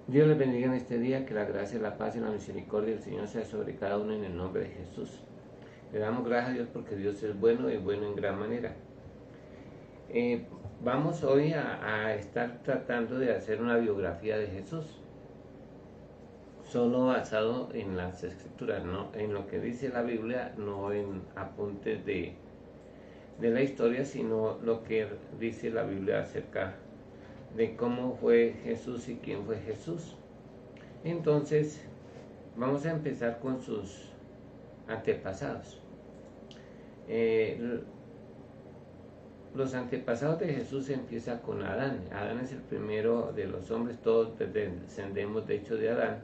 Dios les bendiga en este día, que la gracia, la paz y la misericordia del Señor sea sobre cada uno en el nombre de Jesús. Le damos gracias a Dios porque Dios es bueno y bueno en gran manera. Eh, Vamos hoy a estar tratando de hacer una biografía de Jesús, solo basado en las escrituras, no en lo que dice la Biblia, no en apuntes de la historia, sino lo que dice la Biblia acerca de cómo fue Jesús y quién fue Jesús. Entonces, vamos a empezar con sus antepasados. Los antepasados de Jesús empieza con Adán. Adán es el primero de los hombres, todos descendemos de hecho de Adán.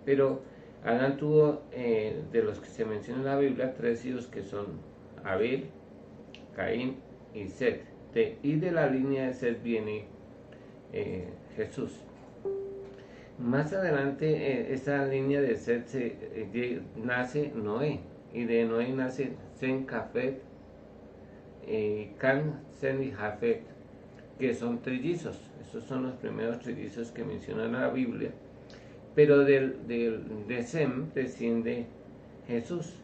Pero Adán tuvo, de los que se menciona en la Biblia, 3 hijos que son Abel, Caín y Set. Y de la línea de Set viene Jesús. Más adelante, esa línea de Set nace Noé, y de Noé nace Sem, Jafet, Can, Sem y Jafet, que son trillizos. Estos son los primeros trillizos que menciona la Biblia. Pero de Sem desciende Jesús,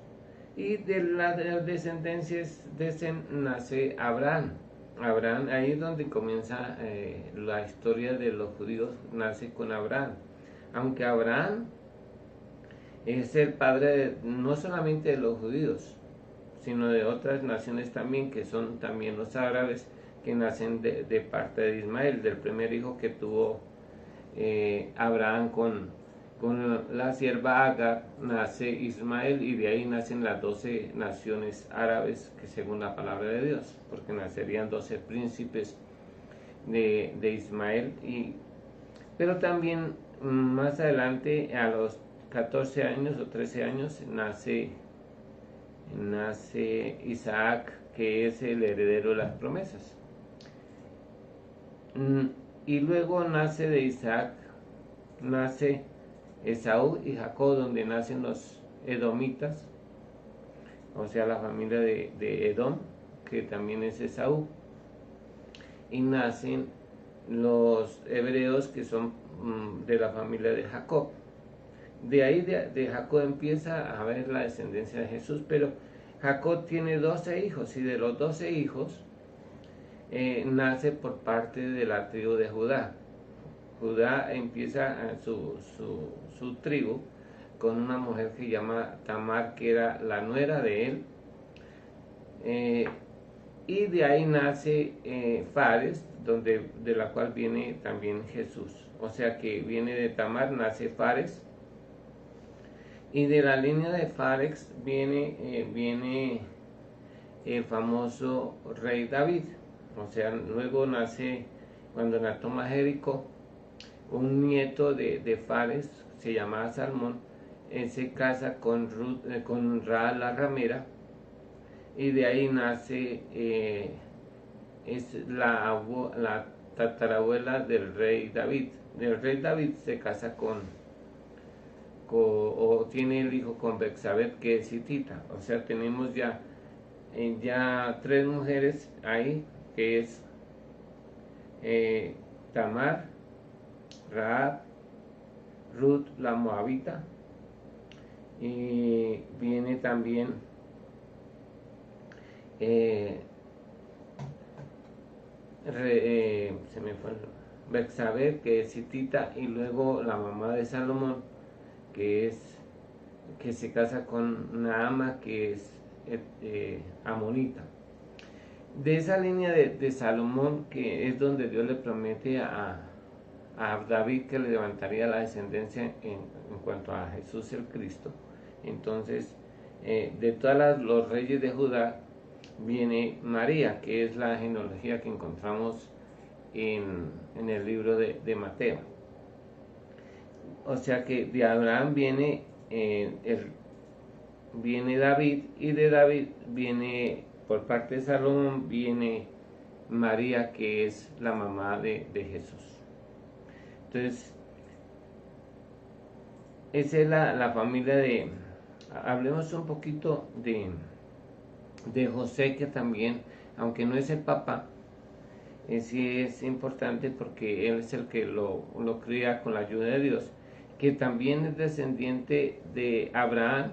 y de las descendencias de Sem nace Abraham. Abraham, ahí es donde comienza la historia de los judíos, nace con Abraham. Aunque Abraham es el padre no solamente de los judíos, sino de otras naciones también, que son también los árabes, que nacen de parte de Ismael, del primer hijo que tuvo Abraham con la sierva Agar, nace Ismael, y de ahí nacen las 12 naciones árabes, que según la palabra de Dios, porque nacerían 12 príncipes de Ismael. Pero también más adelante, a los 14 años o 13 años, nace Isaac, que es el heredero de las promesas. Y luego nace de Isaac, nace Esaú y Jacob, donde nacen los edomitas, o sea, la familia de Edom, que también es Esaú. Y nacen los hebreos, que son de la familia de Jacob. De ahí de Jacob empieza a haber la descendencia de Jesús, pero Jacob tiene 12 hijos, y de los 12 hijos nace por parte de la tribu de Judá. Judá empieza su tribu con una mujer que se llama Tamar, que era la nuera de él, y de ahí nace Fares, de la cual viene también Jesús. O sea que viene de Tamar, nace Fares, y de la línea de Fares viene el famoso rey David. O sea, luego nace, cuando la toma Jericó, un nieto de Fares, se llamaba Salmón. Él se casa con Raab la ramera, y de ahí nace, es la tatarabuela del rey David. El rey David se casa o tiene el hijo con Bexabé, que es hitita. O sea, tenemos ya 3 mujeres ahí, que es Tamar, Raab, Ruth la moabita, y viene también se me fue Bexabé, que es hitita, y luego la mamá de Salomón, que se casa con Naama, que es amonita. De esa línea de Salomón, que es donde Dios le promete a David que le levantaría la descendencia en cuanto a Jesús el Cristo. Entonces, de todos los reyes de Judá viene María, que es la genealogía que encontramos en el libro de Mateo. O sea que de Abraham viene David, y de David viene, por parte de Salomón, viene María, que es la mamá de Jesús. Entonces, esa es la familia de... Hablemos un poquito de José, que también, aunque no es el papá, sí es importante porque él es el que lo cría con la ayuda de Dios, que también es descendiente de Abraham,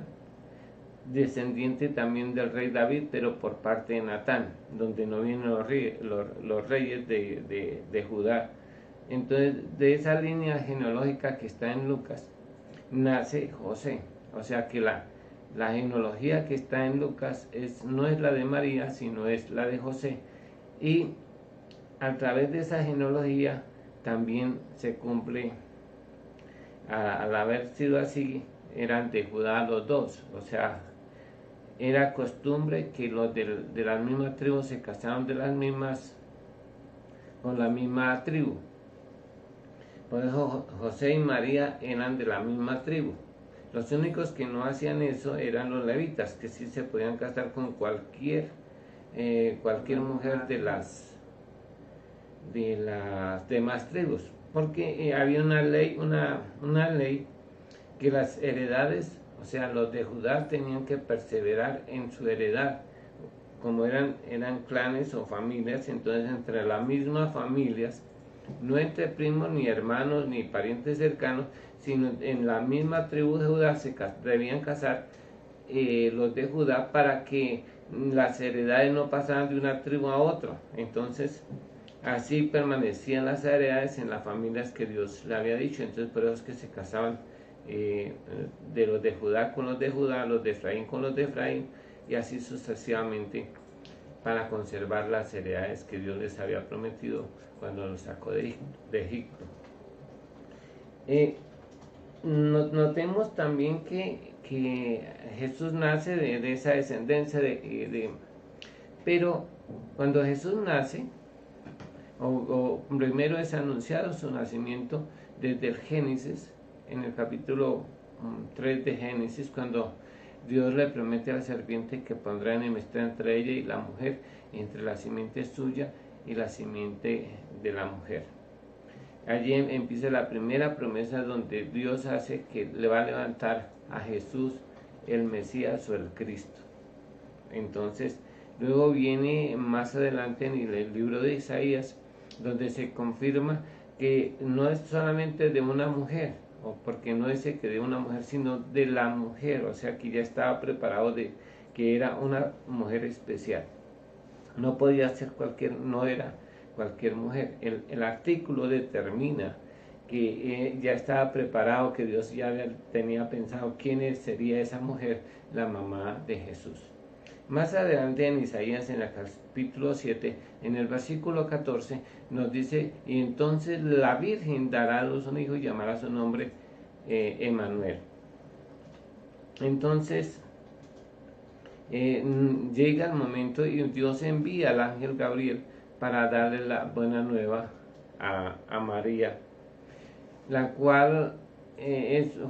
descendiente también del rey David, pero por parte de Natán, donde no vienen los reyes de Judá. Entonces, de esa línea genealógica que está en Lucas, nace José. O sea que la genealogía que está en Lucas no es la de María, sino es la de José. Y a través de esa genealogía también se cumple, al haber sido así, eran de Judá los dos. O sea, era costumbre que los de las mismas tribus se casaron con la misma tribu. Por eso José y María eran de la misma tribu. Los únicos que no hacían eso eran los levitas, que sí se podían casar con cualquier mujer de las demás tribus, porque había una ley que las heredades, o sea, los de Judá tenían que perseverar en su heredad. Como eran clanes o familias, entonces entre las mismas familias, no entre primos, ni hermanos, ni parientes cercanos, sino en la misma tribu de Judá se debían casar los de Judá para que las heredades no pasaran de una tribu a otra. Entonces, así permanecían las heredades en las familias que Dios le había dicho. Entonces, por eso es que se casaban de los de Judá con los de Judá, los de Efraín con los de Efraín, y así sucesivamente, para conservar las heredades que Dios les había prometido cuando los sacó de Egipto. Notemos también que Jesús nace de esa descendencia, pero cuando Jesús nace, o primero es anunciado su nacimiento desde el Génesis, en el capítulo 3 de Génesis, cuando Dios le promete a la serpiente que pondrá enemistad entre ella y la mujer, entre la simiente suya y la simiente de la mujer. Allí empieza la primera promesa donde Dios hace que le va a levantar a Jesús el Mesías o el Cristo. Entonces, luego viene más adelante en el libro de Isaías, donde se confirma que no es solamente de una mujer, o porque no dice que de una mujer, sino de la mujer, o sea que ya estaba preparado de que era una mujer especial. No podía ser no era cualquier mujer. El artículo determina que ya estaba preparado, que Dios ya tenía pensado quién sería esa mujer, la mamá de Jesús. Más adelante en Isaías, en el capítulo 7, en el versículo 14, nos dice: y entonces la Virgen dará a luz un hijo y llamará su nombre Emmanuel. Entonces llega el momento y Dios envía al ángel Gabriel para darle la buena nueva a María, la cual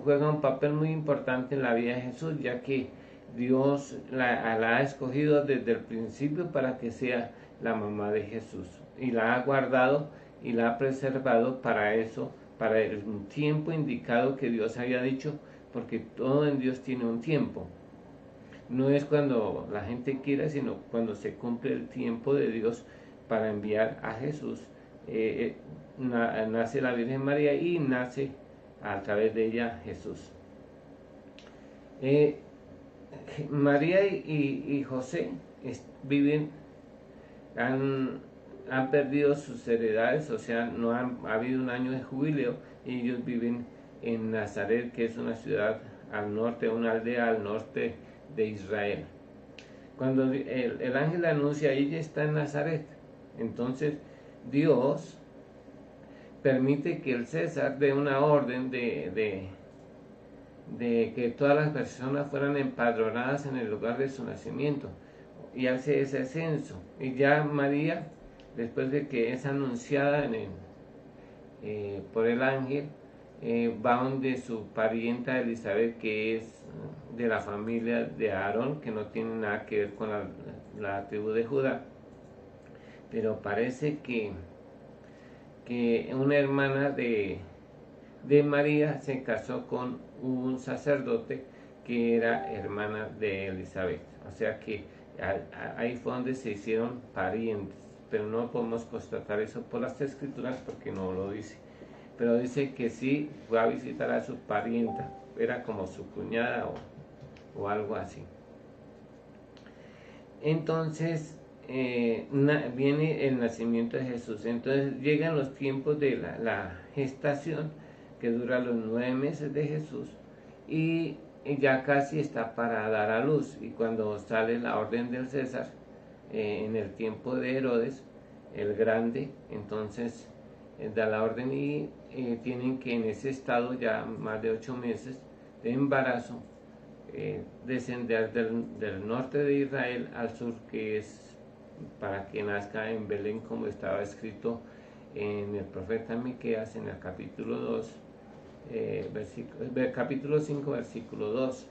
juega un papel muy importante en la vida de Jesús, ya que Dios la ha escogido desde el principio para que sea la mamá de Jesús, y la ha guardado y la ha preservado para eso, para el tiempo indicado que Dios había dicho, porque todo en Dios tiene un tiempo. No es cuando la gente quiera, sino cuando se cumple el tiempo de Dios para enviar a Jesús. Nace la Virgen María y nace a través de ella Jesús. María y José han perdido sus heredades, o sea, no ha habido un año de jubileo, y ellos viven en Nazaret, que es una ciudad al norte, una aldea al norte de Israel. Cuando el ángel anuncia, ella está en Nazaret, entonces Dios permite que el César dé una orden de que todas las personas fueran empadronadas en el lugar de su nacimiento, y hace ese censo. Y ya María, después de que es anunciada por el ángel, va donde su parienta Elizabeth, que es de la familia de Aarón, que no tiene nada que ver con la tribu de Judá, pero parece que una hermana de María se casó con un sacerdote que era hermana de Elizabeth, o sea que ahí fue donde se hicieron parientes. pero no podemos constatar eso por las escrituras porque no lo dice. Pero dice que sí fue a visitar a su parienta, era como su cuñada o algo así. Entonces viene el nacimiento de Jesús. Entonces llegan los tiempos de la gestación, que dura los 9 meses de Jesús, y ya casi está para dar a luz. Y cuando sale la orden del César, en el tiempo de Herodes el Grande, entonces da la orden y tienen que en ese estado ya más de 8 meses de embarazo descender del norte de Israel al sur, que es para que nazca en Belén, como estaba escrito en el profeta Miqueas en el capítulo 2, capítulo 5, versículo 2,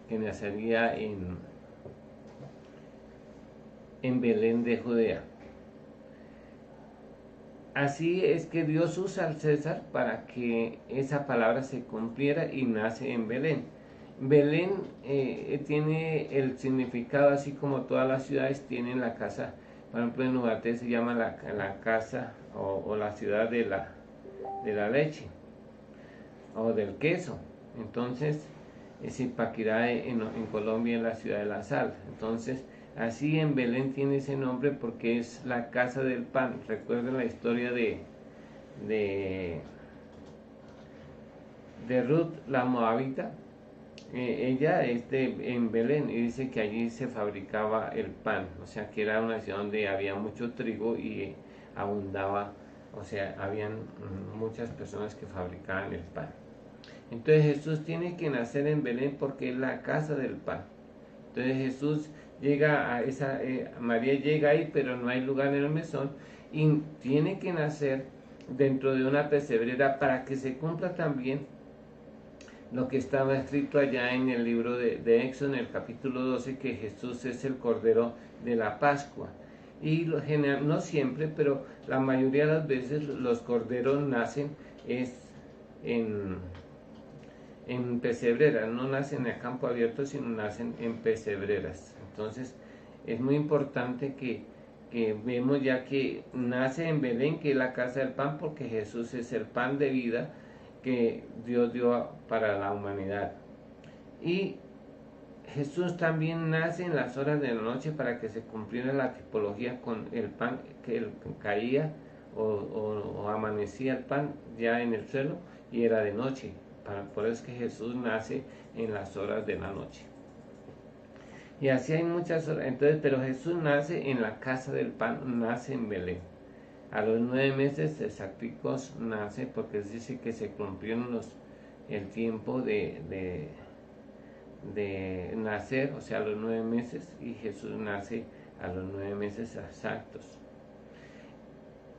que nacería en Belén de Judea. Así es que Dios usa al César para que esa palabra se cumpliera y nace en Belén. Belén tiene el significado así como todas las ciudades tienen la casa. Por ejemplo, en Ubaté se llama la casa o la ciudad de la leche o del queso. Entonces, Zipaquirá en Colombia es la ciudad de la sal. Entonces, así en Belén tiene ese nombre porque es la casa del pan. Recuerden la historia de Ruth la Moabita. Ella es en Belén y dice que allí se fabricaba el pan, o sea que era una ciudad donde había mucho trigo y abundaba, o sea, habían muchas personas que fabricaban el pan. Entonces Jesús tiene que nacer en Belén porque es la casa del pan. Entonces Jesús llega a María llega ahí, pero no hay lugar en el mesón y tiene que nacer dentro de una pesebrera para que se cumpla también lo que estaba escrito allá en el libro de Éxodo, en el capítulo 12, que Jesús es el Cordero de la Pascua. Y no siempre, pero la mayoría de las veces los corderos nacen en pesebreras, no nacen en el campo abierto, sino nacen en pesebreras. Entonces es muy importante que vemos ya que nace en Belén, que es la casa del pan, porque Jesús es el pan de vida que Dios dio para la humanidad. Y Jesús también nace en las horas de la noche para que se cumpliera la tipología con el pan que caía o amanecía el pan ya en el suelo y era de noche. Por eso es que Jesús nace en las horas de la noche. Y así hay muchas horas. Entonces, pero Jesús nace en la casa del pan, nace en Belén. A los 9 meses exactos nace, porque dice que se cumplieron el tiempo de nacer, o sea, a los 9 meses, y Jesús nace a los 9 meses exactos.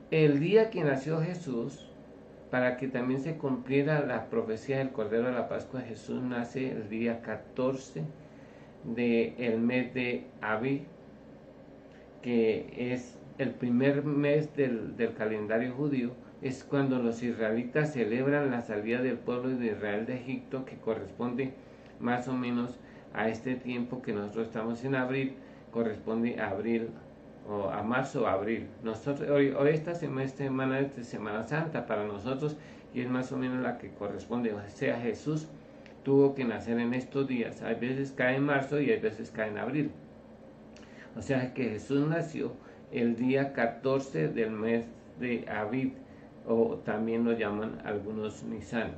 El día que nació Jesús, para que también se cumpliera la profecía del Cordero de la Pascua, Jesús nace el día 14 del mes de Abib, que es el primer mes del calendario judío. Es cuando los israelitas celebran la salida del pueblo de Israel de Egipto, que corresponde más o menos a este tiempo que nosotros estamos en abril, corresponde a abril o a marzo o abril. Nosotros hoy esta semana es de Semana Santa para nosotros y es más o menos la que corresponde, o sea, Jesús tuvo que nacer en estos días. A veces cae en marzo y a veces cae en abril. O sea que Jesús nació el día 14 del mes de Abib, o también lo llaman algunos Nisan.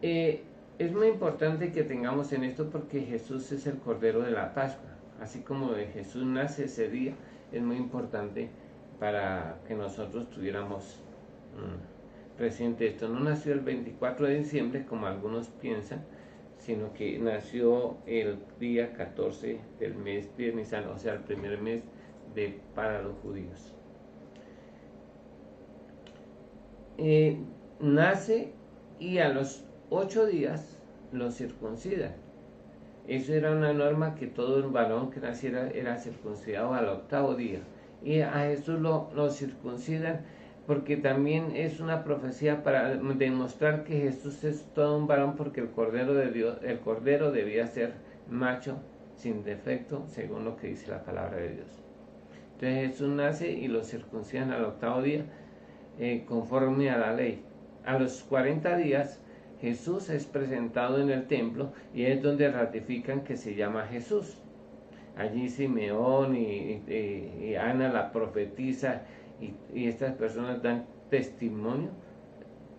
Es muy importante que tengamos en esto porque Jesús es el Cordero de la Pascua. Así como Jesús nace ese día, es muy importante para que nosotros tuviéramos presente esto. No nació el 24 de diciembre como algunos piensan, sino que nació el día 14 del mes de Nisan, o sea, el primer mes para los judíos. Nace y a los 8 días lo circuncidan. Eso era una norma, que todo el varón que naciera era circuncidado al 8º día. Y a Jesús lo circuncidan porque también es una profecía para demostrar que Jesús es todo un varón, porque el Cordero de Dios, el Cordero debía ser macho sin defecto, según lo que dice la palabra de Dios. Entonces Jesús nace y lo circuncidan al 8º día, conforme a la ley. A los 40 días Jesús es presentado en el templo y es donde ratifican que se llama Jesús. Allí Simeón y Ana, la profetisa, y estas personas dan testimonio,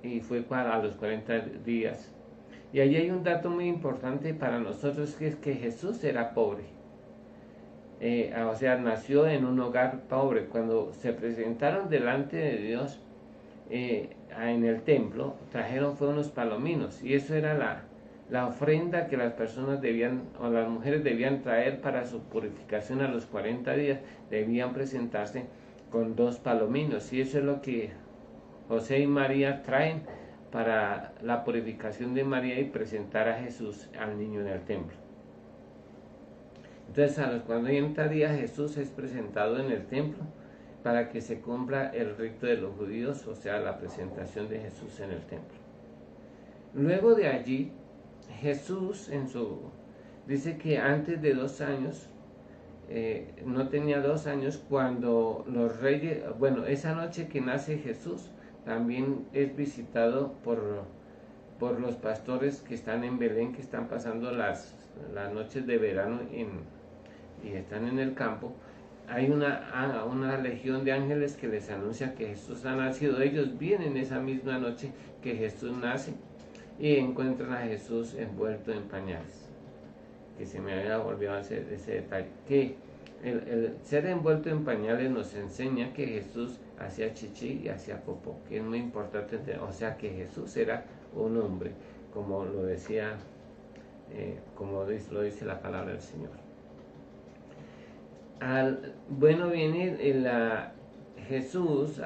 y fue a los 40 días. Y allí hay un dato muy importante para nosotros, que es que Jesús era pobre. O sea, nació en un hogar pobre. Cuando se presentaron delante de Dios en el templo, trajeron fue unos palominos, y eso era la ofrenda que las personas debían, o las mujeres debían traer para su purificación a los 40 días. Debían presentarse con 2 palominos, y eso es lo que José y María traen para la purificación de María y presentar a Jesús, al niño, en el templo. Entonces a los 40 días Jesús es presentado en el templo para que se cumpla el rito de los judíos, o sea, la presentación de Jesús en el templo. Luego de allí, Jesús dice que antes de 2 años, no tenía 2 años cuando los reyes, esa noche que nace Jesús, también es visitado por los pastores que están en Belén, que están pasando las noches de verano y están en el campo. Hay una legión de ángeles que les anuncia que Jesús ha nacido. Ellos vienen esa misma noche que Jesús nace y encuentran a Jesús envuelto en pañales. Que se me había olvidado ese detalle. Que el ser envuelto en pañales nos enseña que Jesús hacía chichi y hacía popó, que es muy importante entender. O sea que Jesús era un hombre, como lo decía, lo dice la palabra del Señor. Viene Jesús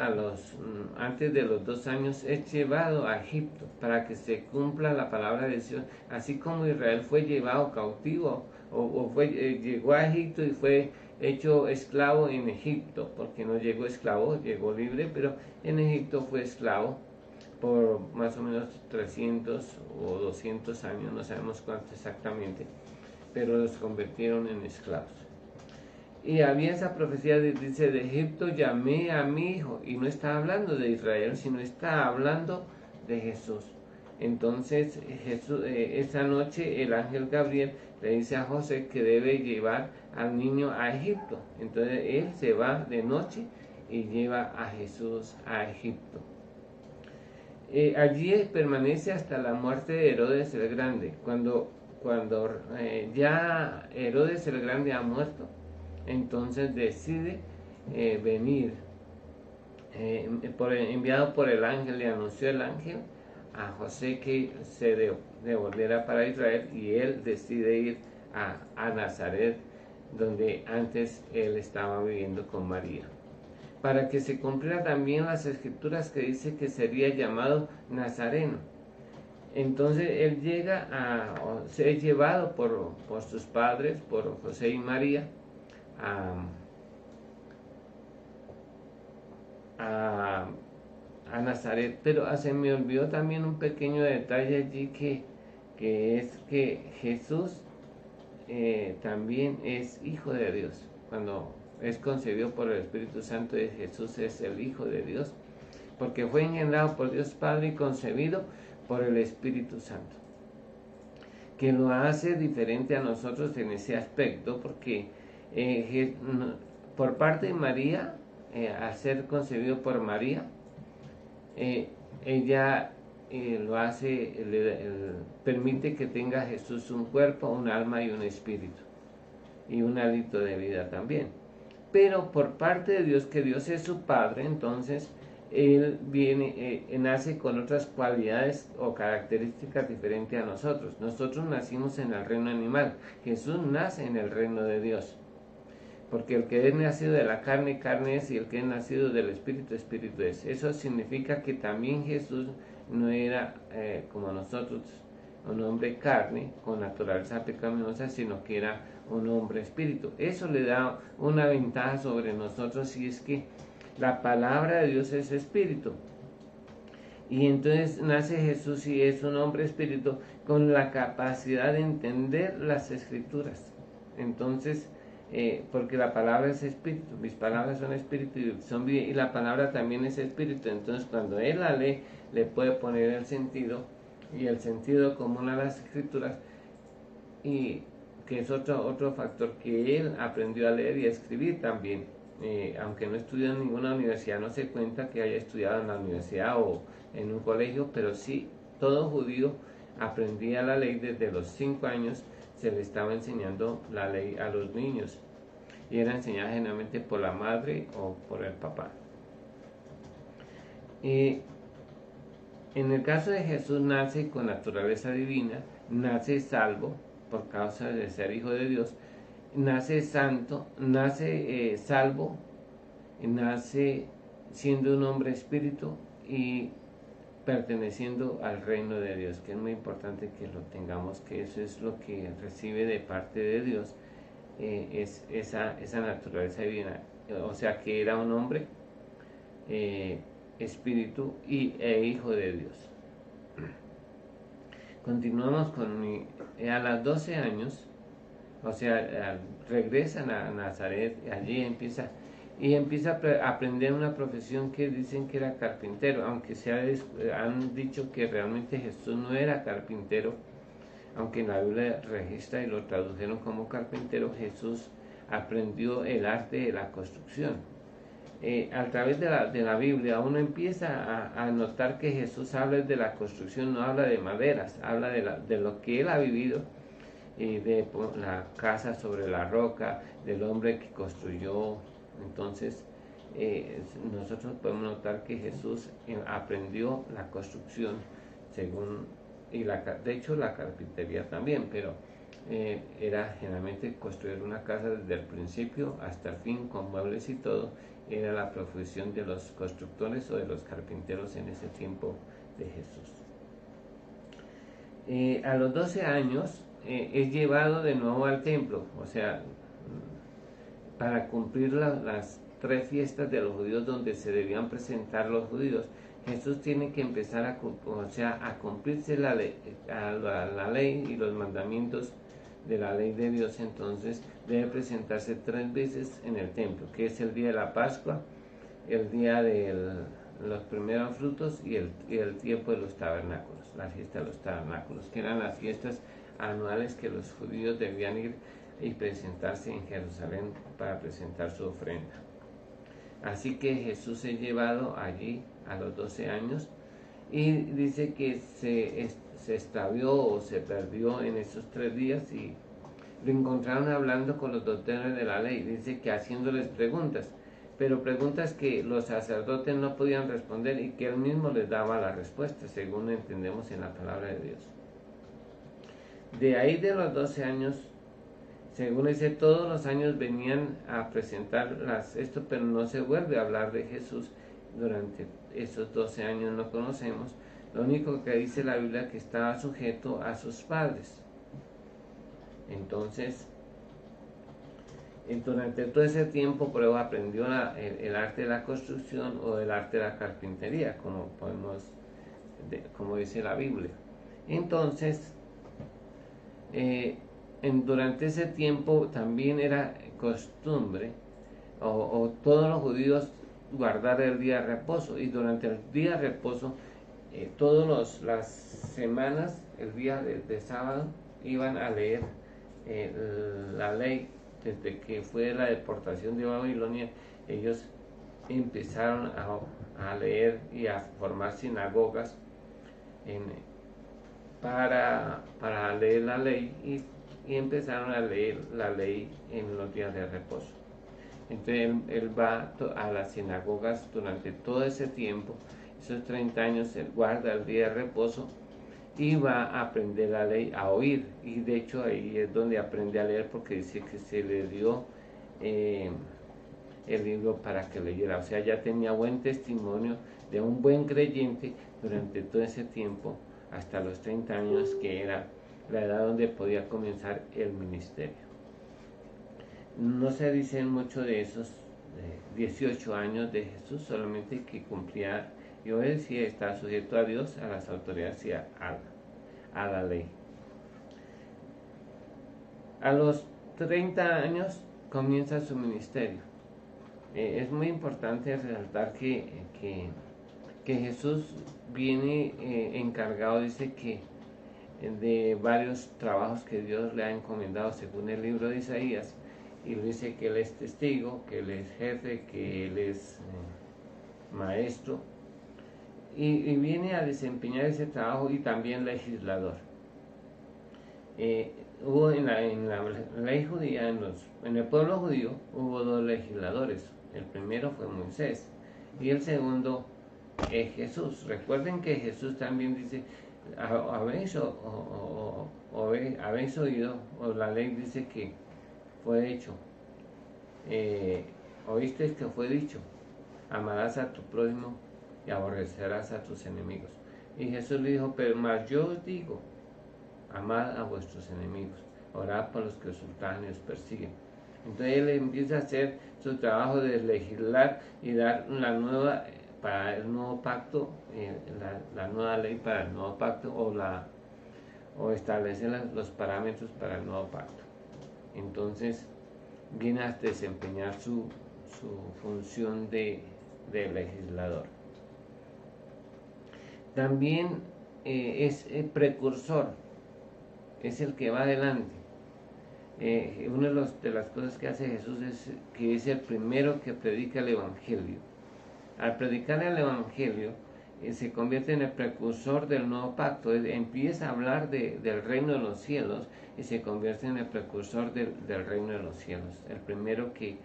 antes de los 2 años es llevado a Egipto para que se cumpla la palabra de Dios, así como Israel fue llevado cautivo llegó a Egipto y fue hecho esclavo en Egipto, porque no llegó esclavo, llegó libre, pero en Egipto fue esclavo por más o menos 300 o 200 años, no sabemos cuánto exactamente, pero los convirtieron en esclavos. Y había esa profecía, dice, de Egipto llamé a mi hijo, y no está hablando de Israel, sino está hablando de Jesús. Entonces Jesús, esa noche el ángel Gabriel le dice a José que debe llevar al niño a Egipto. Entonces él se va de noche y lleva a Jesús a Egipto. Allí permanece hasta la muerte de Herodes el Grande. Cuando ya Herodes el Grande ha muerto, entonces decide venir, enviado por el ángel, le anunció el ángel a José que se devolviera para Israel, y él decide ir a Nazaret, donde antes él estaba viviendo con María, para que se cumplieran también las escrituras que dice que sería llamado Nazareno. Entonces él llega a ser llevado por sus padres, por José y María, a Nazaret. Pero se me olvidó también un pequeño detalle allí, que es que Jesús también es hijo de Dios. Cuando es concebido por el Espíritu Santo, Jesús es el Hijo de Dios, porque fue engendrado por Dios Padre y concebido por el Espíritu Santo, que lo hace diferente a nosotros en ese aspecto, porque por parte de María, al ser concebido por María, ella lo hace, permite que tenga Jesús un cuerpo, un alma y un espíritu, y un hálito de vida también. Pero por parte de Dios, que Dios es su Padre, entonces él nace con otras cualidades o características diferentes a nosotros. Nosotros nacimos en el reino animal, Jesús nace en el reino de Dios, porque el que es nacido de la carne, carne es, y el que es nacido del Espíritu, Espíritu es. Eso significa que también Jesús no era como nosotros, un hombre carne con naturaleza pecaminosa, sino que era un hombre espíritu. Eso le da una ventaja sobre nosotros, y es que la palabra de Dios es espíritu. Y entonces nace Jesús y es un hombre espíritu con la capacidad de entender las escrituras. Entonces porque la palabra es espíritu, mis palabras son espíritu y son vida, y la palabra también es espíritu. Entonces cuando él la lee, le puede poner el sentido, y el sentido común a las escrituras, y que es otro factor, que él aprendió a leer y a escribir también. Aunque no estudió en ninguna universidad, no se cuenta que haya estudiado en la universidad o en un colegio, pero sí, todo judío aprendía la ley desde los 5 años. Se le estaba enseñando la ley a los niños, y era enseñada generalmente por la madre o por el papá. En el caso de Jesús, nace con naturaleza divina, nace salvo por causa de ser hijo de Dios, nace santo, nace salvo, nace siendo un hombre espíritu y perteneciendo al reino de Dios, que es muy importante que lo tengamos, que eso es lo que recibe de parte de Dios, es esa naturaleza divina. O sea que era un hombre, espíritu e hijo de Dios. Continuamos con a los 12 años, o sea, regresa a Nazaret, allí empieza a aprender una profesión que dicen que era carpintero, aunque han dicho que realmente Jesús no era carpintero, aunque en la Biblia registra y lo tradujeron como carpintero. Jesús aprendió el arte de la construcción. A través de la Biblia uno empieza a notar que Jesús habla de la construcción, no habla de maderas, habla de lo que él ha vivido, de la casa sobre la roca, del hombre que construyó. Entonces nosotros podemos notar que Jesús aprendió la construcción de hecho la carpintería también, pero era generalmente construir una casa desde el principio hasta el fin con muebles y todo. Era la profesión de los constructores o de los carpinteros en ese tiempo de Jesús. A los 12 años es llevado de nuevo al templo, o sea, para cumplir las 3 fiestas de los judíos donde se debían presentar los judíos. Jesús tiene que empezar a cumplirse la ley y los mandamientos de la ley de Dios. Entonces debe presentarse 3 veces en el templo, que es el día de la Pascua, el día de los primeros frutos y el tiempo de los tabernáculos, la fiesta de los tabernáculos, que eran las fiestas anuales que los judíos debían ir y presentarse en Jerusalén para presentar su ofrenda. Así que Jesús es llevado allí a los 12 años, y dice que se extravió o se perdió en esos 3 días, y lo encontraron hablando con los doctores de la ley. Dice que haciéndoles preguntas, pero preguntas que los sacerdotes no podían responder y que él mismo les daba la respuesta, según entendemos en la palabra de Dios. De ahí, de los 12 años, según dice, todos los años venían a presentar esto, pero no se vuelve a hablar de Jesús durante esos 12 años, no conocemos. Lo único que dice la Biblia es que estaba sujeto a sus padres. Entonces, durante todo ese tiempo, prueba, aprendió el arte de la construcción o el arte de la carpintería, como dice la Biblia. Entonces, durante ese tiempo también era costumbre, o todos los judíos, guardar el día de reposo, y durante el día de reposo, todas las semanas, el día de sábado, iban a leer la ley. Desde que fue la deportación de Babilonia, ellos empezaron a leer y a formar sinagogas para leer la ley, y empezaron a leer la ley en los días de reposo. Entonces él va a las sinagogas durante todo ese tiempo, esos 30 años. Él guarda el día de reposo y va a aprender la ley, a oír, y de hecho ahí es donde aprende a leer, porque dice que se le dio el libro para que leyera. O sea, ya tenía buen testimonio de un buen creyente durante todo ese tiempo, hasta los 30 años, que era la edad donde podía comenzar el ministerio. No se dice mucho de esos 18 años de Jesús, solamente que cumplía y obedecía, estaba sujeto a Dios, a las autoridades y a la ley. A los 30 años comienza su ministerio. Es muy importante resaltar que Jesús viene encargado, dice que de varios trabajos que Dios le ha encomendado según el libro de Isaías, y dice que Él es testigo, que Él es jefe, que Él es maestro, y viene a desempeñar ese trabajo, y también legislador. Hubo en la ley judía, en el pueblo judío, hubo dos legisladores. El primero fue Moisés y el segundo es Jesús. Recuerden que Jesús también dice, habéis oído, o la ley dice que fue hecho, oísteis que fue dicho, amarás a tu prójimo y aborrecerás a tus enemigos. Y Jesús le dijo, pero más yo os digo, amad a vuestros enemigos, orad por los que os ultrajan y os persiguen. Entonces él empieza a hacer su trabajo de legislar y dar la nueva, para el nuevo pacto, la nueva ley para el nuevo pacto, o establecer los parámetros para el nuevo pacto. Entonces viene a desempeñar su función de legislador. También es el precursor, es el que va adelante. Una de las cosas que hace Jesús es que es el primero que predica el Evangelio. Al predicar el Evangelio, se convierte en el precursor del nuevo pacto. Empieza a hablar del reino de los cielos y se convierte en el precursor del reino de los cielos. El primero que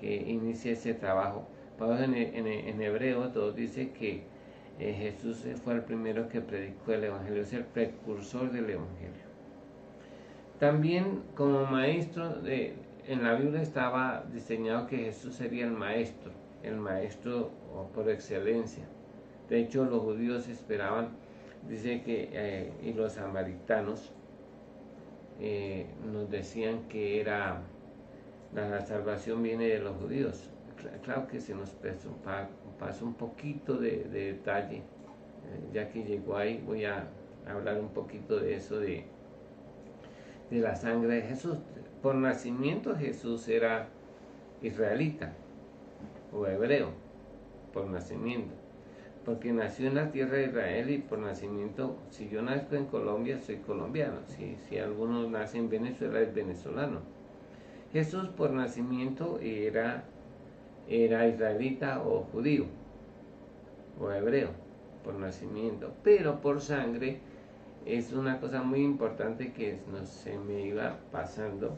inicia ese trabajo. Por eso en Hebreo todo dice que Jesús fue el primero que predicó el Evangelio, es el precursor del Evangelio. También como maestro, en la Biblia estaba diseñado que Jesús sería el maestro por excelencia. De hecho, los judíos esperaban, dice que, y los samaritanos nos decían que la salvación viene de los judíos. Claro que se nos pasó un poquito de detalle, ya que llegó ahí, voy a hablar un poquito de eso, de la sangre de Jesús. Por nacimiento Jesús era israelita o hebreo, por nacimiento, porque nació en la tierra de Israel, y por nacimiento, si yo nazco en Colombia, soy colombiano, si alguno nace en Venezuela, es venezolano. Jesús por nacimiento era israelita o judío o hebreo por nacimiento, pero por sangre es una cosa muy importante que se me iba pasando,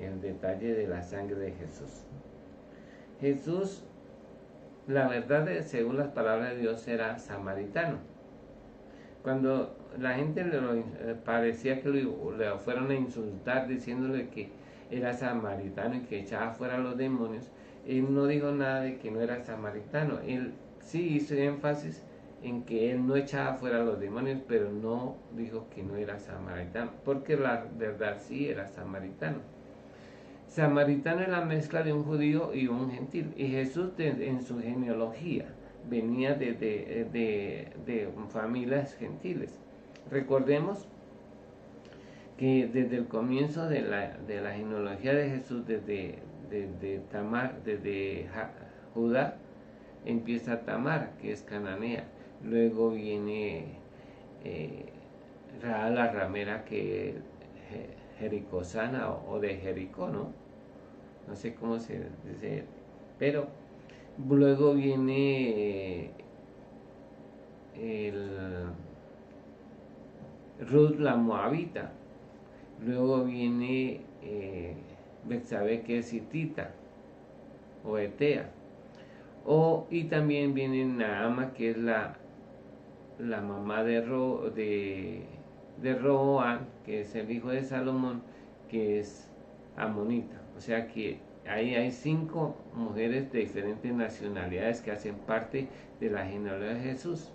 el detalle de la sangre de Jesús. Jesús, la verdad, según las palabras de Dios, era samaritano. Cuando la gente parecía que le fueron a insultar diciéndole que era samaritano y que echaba fuera a los demonios, él no dijo nada de que no era samaritano. Él sí hizo énfasis en que él no echaba fuera a los demonios, pero no dijo que no era samaritano, porque la verdad sí era samaritano. Samaritano es la mezcla de un judío y un gentil, y Jesús en su genealogía venía de familias gentiles. Recordemos que desde el comienzo de la genealogía de Jesús, desde Tamar, desde Judá, empieza Tamar, que es cananea. Luego viene Rahab la ramera, que es jericosana o de Jericó, no sé cómo se dice, pero luego viene Ruth la moabita, luego viene Betsabé, que es hitita o etea, y también viene Naama, que es la mamá de Roboam, que es el hijo de Salomón, que es amonita. O sea que ahí hay 5 mujeres de diferentes nacionalidades que hacen parte de la genealogía de Jesús.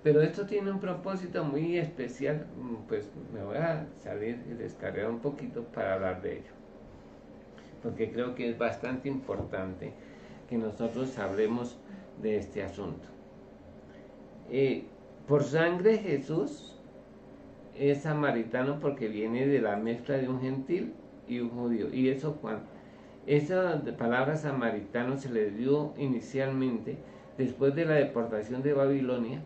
Pero esto tiene un propósito muy especial, pues me voy a salir y descargar un poquito para hablar de ello, porque creo que es bastante importante que nosotros hablemos de este asunto. Por sangre Jesús es samaritano porque viene de la mezcla de un gentil y un judío. Y eso Esa palabra samaritano se le dio inicialmente después de la deportación de Babilonia.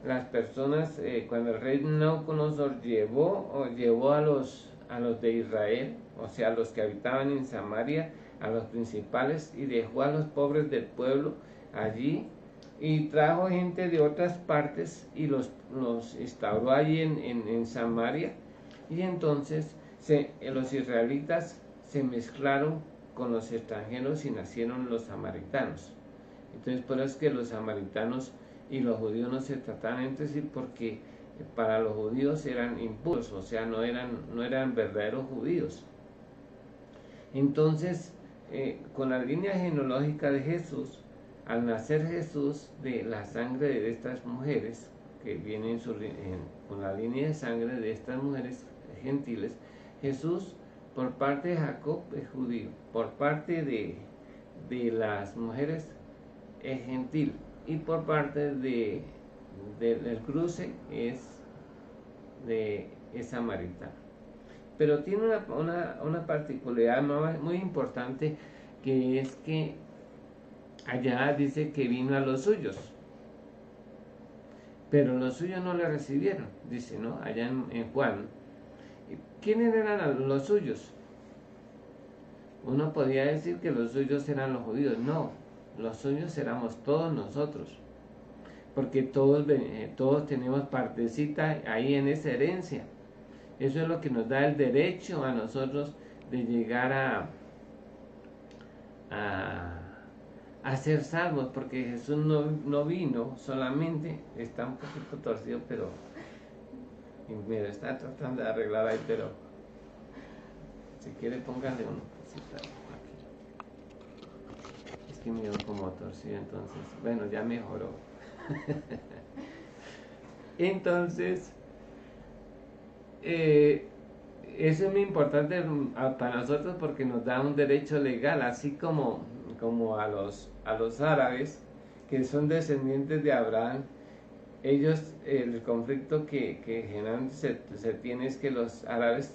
Las personas, cuando el rey Nabucodonosor llevó a los de Israel, o sea, a los que habitaban en Samaria, a los principales, y dejó a los pobres del pueblo allí, y trajo gente de otras partes y los instauró allí en Samaria, y entonces los israelitas se mezclaron con los extranjeros y nacieron los samaritanos. Entonces por eso es que los samaritanos y los judíos no se trataban entre sí, porque para los judíos eran impuros, o sea, no eran verdaderos judíos. Entonces, con la línea genealógica de Jesús, al nacer Jesús de la sangre de estas mujeres, que vienen con la línea de sangre de estas mujeres gentiles, Jesús por parte de Jacob es judío, por parte de las mujeres es gentil, y por parte del cruce es samaritano. Pero tiene una particularidad muy importante, que es que allá dice que vino a los suyos, pero los suyos no le recibieron, dice, ¿no? Allá en Juan. ¿Quiénes eran los suyos? Uno podía decir que los suyos eran los judíos. No, los suyos éramos todos nosotros, porque todos tenemos partecita ahí en esa herencia. Eso es lo que nos da el derecho a nosotros de llegar a ser salvos, porque Jesús no vino solamente, está un poquito torcido, pero mira, está tratando de arreglar ahí, pero si quiere póngale una cosita aquí. Es que me dio como torcido, entonces, bueno, ya mejoró. Entonces, eso es muy importante para nosotros, porque nos da un derecho legal, así como a los árabes, que son descendientes de Abraham. Ellos, el conflicto que generalmente se tiene es que los árabes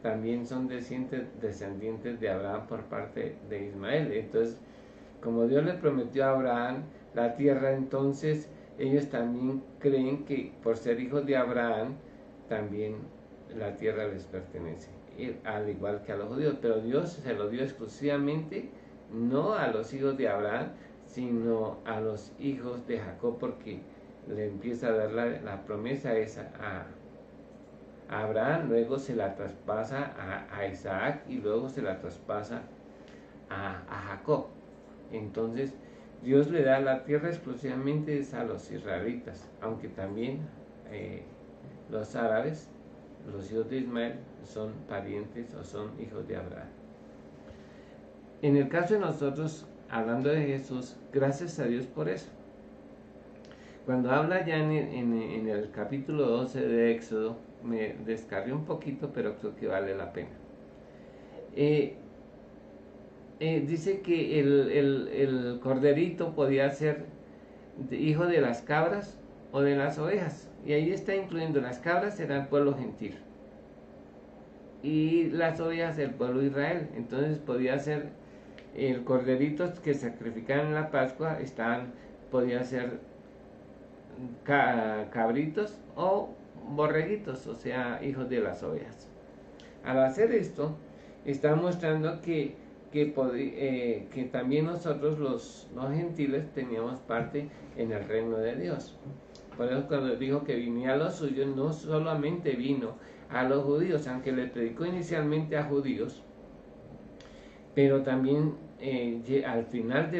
también son descendientes de Abraham por parte de Ismael. Entonces, como Dios le prometió a Abraham la tierra, entonces ellos también creen que por ser hijos de Abraham, también la tierra les pertenece, al igual que a los judíos. Pero Dios se lo dio exclusivamente, no a los hijos de Abraham, sino a los hijos de Jacob, porque le empieza a dar la promesa esa a Abraham, luego se la traspasa a Isaac, y luego se la traspasa a Jacob. Entonces Dios le da la tierra exclusivamente a los israelitas, aunque también los árabes, los hijos de Ismael, son parientes o son hijos de Abraham. En el caso de nosotros, hablando de Jesús, gracias a Dios por eso. Cuando habla ya en el capítulo 12 de Éxodo, me descargué un poquito, pero creo que vale la pena. Dice que el corderito podía ser hijo de las cabras o de las ovejas, y ahí está incluyendo: las cabras era el pueblo gentil y las ovejas el pueblo de Israel. Entonces podía ser el corderito que sacrificaban en la Pascua, podía ser cabritos o borreguitos, o sea, hijos de las ovejas. Al hacer esto, está mostrando que también nosotros los gentiles teníamos parte en el reino de Dios. Por eso cuando dijo que venía a los suyos, no solamente vino a los judíos, aunque le predicó inicialmente a judíos, pero también al final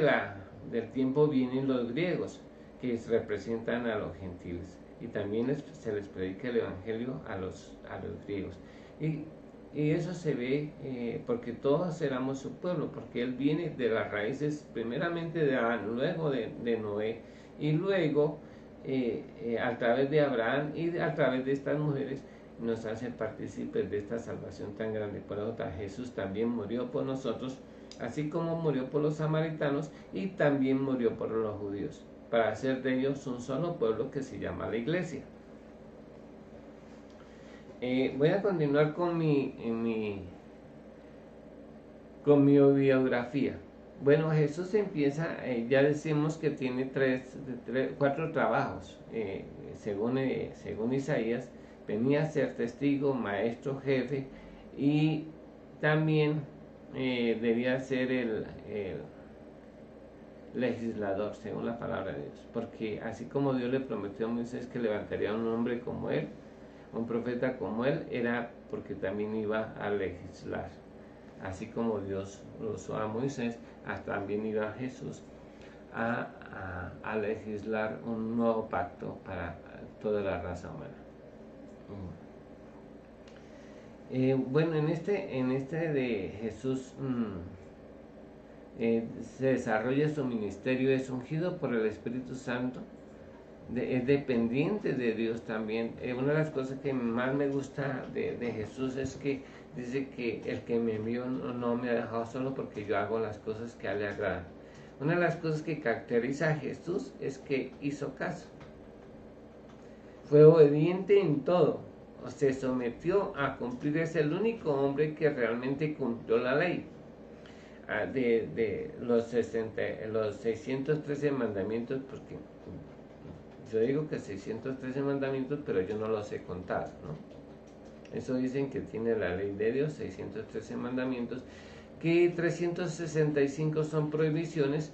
del tiempo vienen los griegos, que representan a los gentiles, y también se les predica el evangelio a los griegos. Y eso se ve porque todos éramos su pueblo, porque él viene de las raíces primeramente de Adán, luego de Noé, y luego a través de Abraham y a través de estas mujeres nos hace partícipes de esta salvación tan grande. Por eso Jesús también murió por nosotros, así como murió por los samaritanos y también murió por los judíos, para hacer de ellos un solo pueblo que se llama la iglesia. Voy a continuar con con mi biografía. Bueno, Jesús empieza, ya decimos que tiene cuatro trabajos, según Isaías, venía a ser testigo, maestro, jefe, y también debía ser el legislador, según la palabra de Dios, porque así como Dios le prometió a Moisés que levantaría un hombre como él, un profeta como él, era porque también iba a legislar. Así como Dios lo usó a Moisés, también iba Jesús a legislar un nuevo pacto para toda la raza humana. Bueno, en este de Jesús se desarrolla su ministerio, es ungido por el Espíritu Santo, es dependiente de Dios también. Una de las cosas que más me gusta de Jesús es que dice que el que me envió no me ha dejado solo porque yo hago las cosas que a él le agradan. Una de las cosas que caracteriza a Jesús es que hizo caso. Fue obediente en todo. Se sometió a cumplir. Es el único hombre que realmente cumplió la ley. De los 613 mandamientos, porque yo digo que 613 mandamientos, pero yo no los he contado, ¿no? Eso dicen que tiene la ley de Dios, 613 mandamientos, que 365 son prohibiciones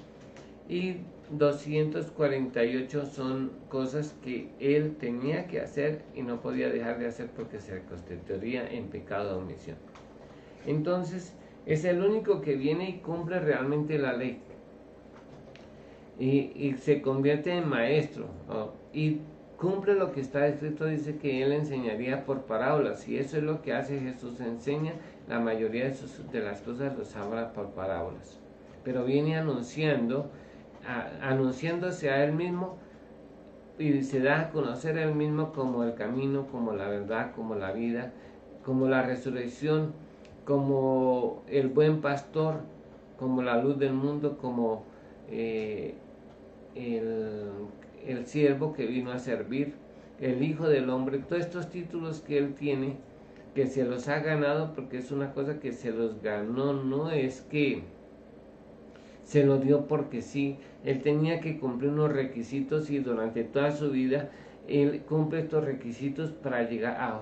y 248 son cosas que él tenía que hacer y no podía dejar de hacer porque se constituiría en pecado de omisión. Entonces, es el único que viene y cumple realmente la ley. Y se convierte en maestro, ¿no? Y cumple lo que está escrito. Dice que él enseñaría por parábolas, y eso es lo que hace Jesús, enseña la mayoría de las cosas, los habla por parábolas, pero viene anunciándose a él mismo, y se da a conocer a él mismo como el camino, como la verdad, como la vida, como la resurrección, como el buen pastor, como la luz del mundo, como el siervo que vino a servir, el Hijo del Hombre. Todos estos títulos que él tiene, que se los ha ganado, porque es una cosa que se los ganó, no es que se lo dio porque sí. Él tenía que cumplir unos requisitos, y durante toda su vida él cumple estos requisitos para llegar a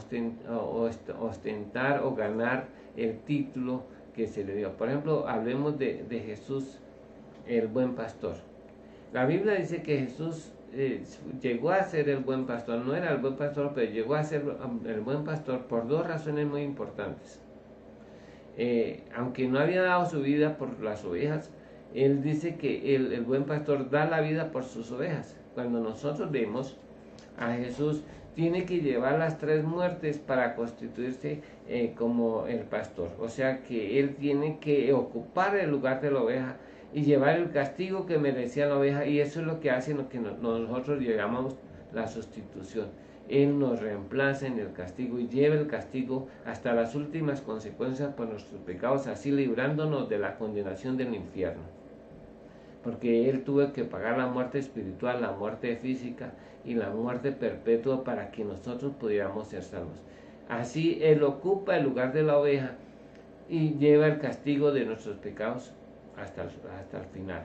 ostentar o ganar el título que se le dio. Por ejemplo, hablemos de Jesús, el buen pastor. La Biblia dice que Jesús llegó a ser el buen pastor. No era el buen pastor, pero llegó a ser el buen pastor por dos razones muy importantes. Aunque no había dado su vida por las ovejas, él dice que el buen pastor da la vida por sus ovejas. Cuando nosotros vemos a Jesús, tiene que llevar las 3 muertes para constituirse como el pastor. O sea que él tiene que ocupar el lugar de la oveja y llevar el castigo que merecía la oveja, y eso es lo que hace lo que nosotros llamamos la sustitución. Él nos reemplaza en el castigo y lleva el castigo hasta las últimas consecuencias por nuestros pecados, así librándonos de la condenación del infierno. Porque él tuvo que pagar la muerte espiritual, la muerte física y la muerte perpetua para que nosotros pudiéramos ser salvos. Así él ocupa el lugar de la oveja y lleva el castigo de nuestros pecados hasta el final.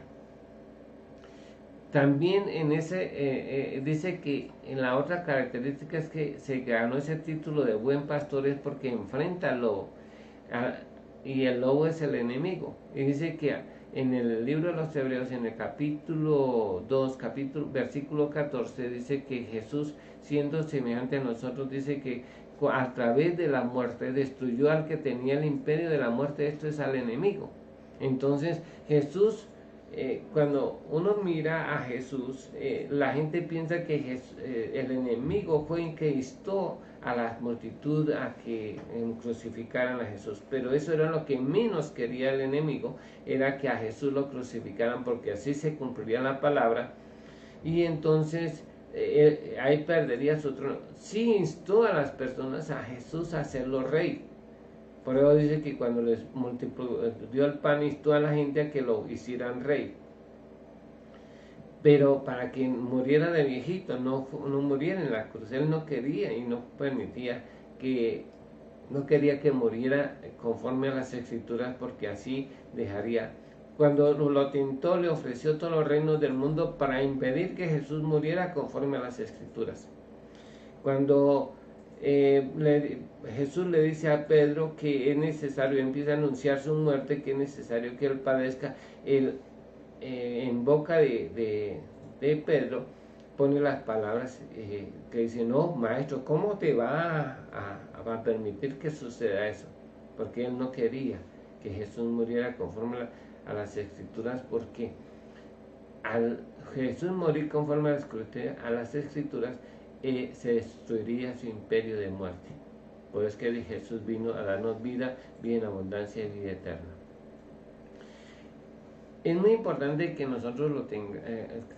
También en ese dice que en la otra característica es que se ganó ese título de buen pastor es porque enfrenta al lobo, y el lobo es el enemigo. Y dice que en el libro de los Hebreos, en el capítulo 2, versículo 14, dice que Jesús, siendo semejante a nosotros, dice que a través de la muerte destruyó al que tenía el imperio de la muerte, esto es al enemigo. Entonces Jesús, cuando uno mira a Jesús, la gente piensa que el enemigo fue el que instó a la multitud a que crucificaran a Jesús, pero eso era lo que menos quería el enemigo, era que a Jesús lo crucificaran, porque así se cumpliría la palabra, y entonces ahí perdería su trono. Sí instó a las personas a Jesús a hacerlo rey. Por eso dice que cuando les dio el pan, instó a la gente a que lo hicieran rey. Pero para que muriera de viejito, no muriera en la cruz. Él no quería y no permitía que No quería que muriera conforme a las Escrituras, porque así dejaría. Cuando lo tentó, le ofreció todos los reinos del mundo para impedir que Jesús muriera conforme a las Escrituras. Cuando Jesús le dice a Pedro que es necesario, empieza a anunciar su muerte, que es necesario que él padezca, en boca de Pedro pone las palabras que dicen: no, maestro, ¿cómo te va a permitir que suceda eso? Porque él no quería que Jesús muriera conforme a las Escrituras, porque al Jesús morir conforme a las Escrituras, se destruiría su imperio de muerte. Por eso es que Jesús vino a darnos vida en abundancia y vida eterna. Es muy importante que nosotros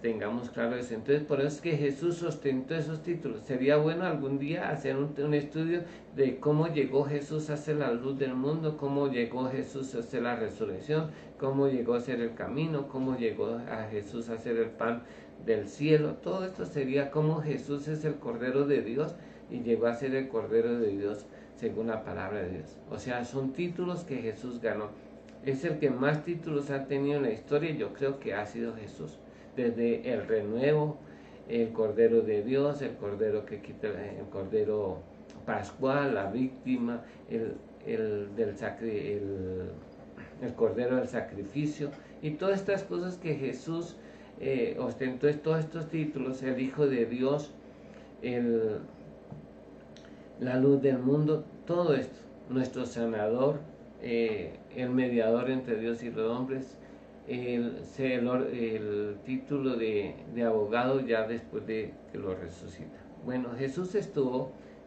tengamos claro eso. Entonces, por eso es que Jesús ostentó esos títulos. Sería bueno algún día hacer un estudio de cómo llegó Jesús a ser la luz del mundo, cómo llegó Jesús a ser la resurrección, cómo llegó a ser el camino, cómo llegó a Jesús a ser el pan del cielo. Todo esto sería cómo Jesús es el Cordero de Dios y llegó a ser el Cordero de Dios según la palabra de Dios. O sea, son títulos que Jesús ganó. Es el que más títulos ha tenido en la historia, y yo creo que ha sido Jesús. Desde el renuevo, el Cordero de Dios, el Cordero que quita, el Cordero Pascual, la víctima, el Cordero del sacrificio, y todas estas cosas que Jesús ostentó, todos estos títulos: el Hijo de Dios, la luz del mundo, todo esto, nuestro sanador, el mediador entre Dios y los hombres, el título de abogado ya después de que lo resucita. Bueno, Jesús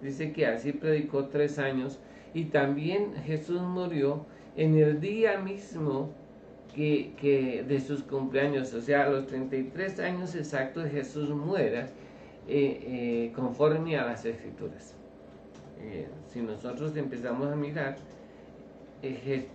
dice que así predicó 3 años, y también Jesús murió en el día mismo que de sus cumpleaños, o sea, a los 33 años exactos Jesús muera conforme a las Escrituras. Si nosotros empezamos a mirar,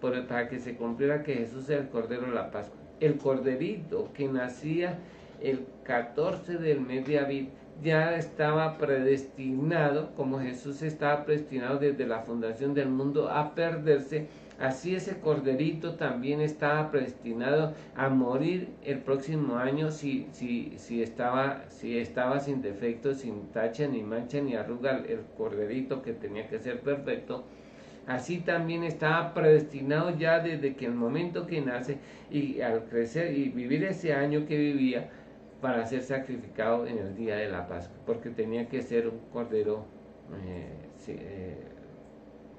para que se cumpliera que Jesús era el Cordero de la Pascua, el corderito que nacía el 14 del mes de Abib, ya estaba predestinado, como Jesús estaba predestinado desde la fundación del mundo a perderse. Así ese corderito también estaba predestinado a morir el próximo año si estaba sin defecto, sin tacha, ni mancha, ni arruga, el corderito que tenía que ser perfecto. Así también estaba predestinado ya desde que el momento que nace, y al crecer y vivir ese año que vivía, para ser sacrificado en el día de la Pascua, porque tenía que ser un cordero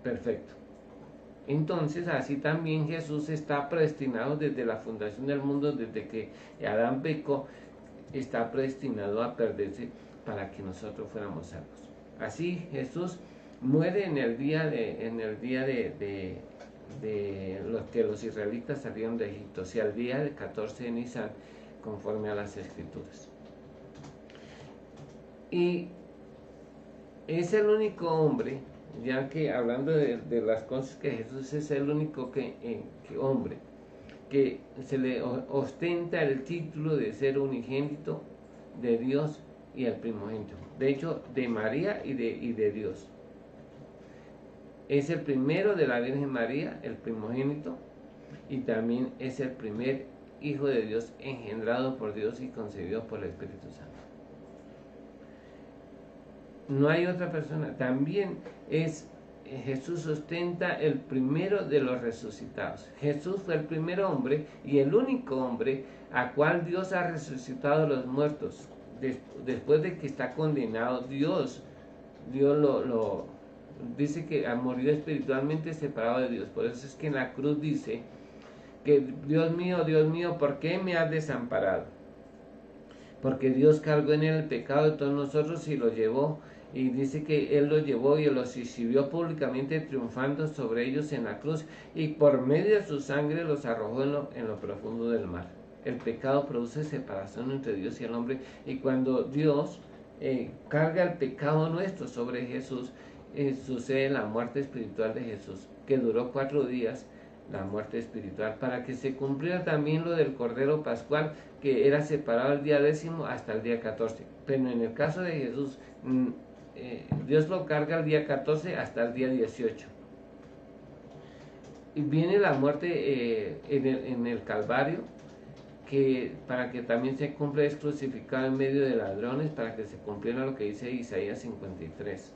perfecto. Entonces, así también Jesús está predestinado desde la fundación del mundo, desde que Adán pecó, está predestinado a perderse para que nosotros fuéramos salvos. Así Jesús muere en el día de los que los israelitas salieron de Egipto, o sea, el día del 14 de Nisan, conforme a las Escrituras. Y es el único hombre, ya que hablando de las cosas que Jesús es el único hombre que se le ostenta el título de ser unigénito de Dios y el primogénito, de hecho de María y de Dios. Es el primero de la Virgen María, el primogénito, y también es el primer Hijo de Dios engendrado por Dios y concebido por el Espíritu Santo. No hay otra persona. También Jesús ostenta el primero de los resucitados. Jesús fue el primer hombre y el único hombre a cual Dios ha resucitado a los muertos. Después de que está condenado, Dios lo dice que ha morido espiritualmente separado de Dios. Por eso es que en la cruz dice que Dios mío, ¿por qué me has desamparado? Porque Dios cargó en él el pecado de todos nosotros y lo llevó. Y dice que Él los llevó y los exhibió públicamente, triunfando sobre ellos en la cruz, y por medio de su sangre los arrojó en lo profundo del mar. El pecado produce separación entre Dios y el hombre, y cuando Dios carga el pecado nuestro sobre Jesús, sucede la muerte espiritual de Jesús, que duró 4 días, la muerte espiritual, para que se cumpliera también lo del Cordero Pascual, que era separado el día 10º hasta el día 14. Pero en el caso de Jesús, Dios lo carga el día 14 hasta el día 18. y viene la muerte en el Calvario, que para que también se cumpla, es crucificado en medio de ladrones, para que se cumpliera lo que dice Isaías 53.